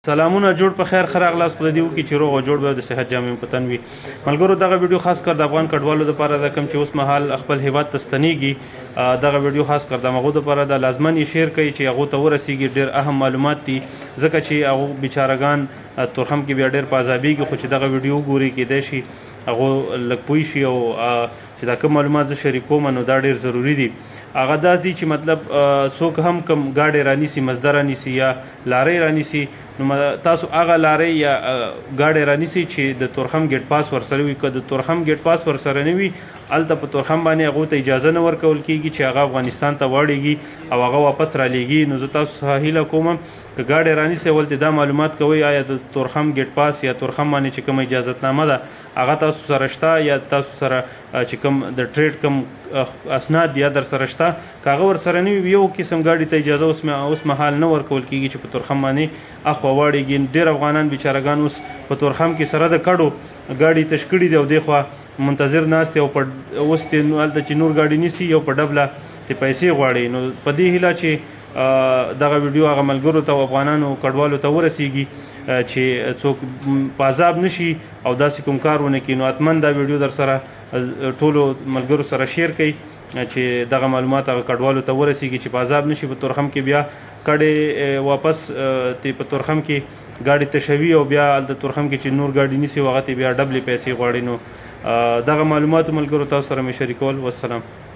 سلامونه جوړ په خیر خراغ لاس په دیو کې چې روغ او جوړ به د صحت جامع پتن وي ملګرو دغه ویډیو خاص کر د افغان کډوالو لپاره د کم چې اوس مهال خپل هیواد تستنیږي دغه ویډیو خاص کر د مغو لپاره د لازمن شیر کوي چې هغه ته ورسیږي ډیر اهم معلومات دي ځکه چې هغه بیچارهګان تورخم کې بیا ډیر پازابیږي خو چې دغه ویډیو ګوري کېدای شي هغه لږ پوه شي او چې دا کوم معلومات زه شریکوم نو دا ډیر ضروری دي هغه دا دي چې مطلب څوک هم کم گاډي رانیسي مزدر رانیسي یا لارې رانیسي نو تاسو هغه لارې یا گاډي رانیسي چې د تورخم ګیټ پاس ورسره وي که د تورخم ګیټ پاس ورسره نه وي هلته په تورخم باندې هغو ته اجازه نه ورکول کېږي چې هغه افغانستان ته واړېږي او هغه واپس رالیږي نو زه تاسو څخه هیله کوم که گاډي رانیسي ولته دا معلومات کوئ آیا د تورخم ګیټ پاس یا تورخم باندې چې کومه اجازتنامه ده هغه تاسو سره شته یا تاسو سره چې کوم د ټریډ کوم اسناد یا در سره شته که هغه ورسره نه وي یو قسم ګاډي ته اجازه اوس مهال نه ورکول کېږي چې په تورخم باندې اخوا واړېږي ډېر افغانان بیچارهګان اوس په تورخم کې سره د کډو ګاډي تش کړي دي او دې خوا منتظر ناست او په اوس هلته چې نور ګاډي نیسي یو په ډبله ته پیسې غواړي نو په دې هیله چې دغه ویډیو هغه ملګرو ته او افغانانو کډوالو ته ورسیږي چې څوک په عذاب نشي او داسې کوم کار ونه کړي نو حتمن دا ویډیو در سره ټولو ملګرو سره شیر کړئ چې دغه معلومات هغه کډوالو ته ورسیږي چې په عذاب نشي په تورخم کې بیا کډې واپس تی په تورخم کې ګاډي تشوي او بیا د تورخم کې چې نور ګاډي نیسي هغه ته بیا ډبلې پیسې غواړي نو دغه معلومات ملګرو تاسو سره مې شریکول والسلام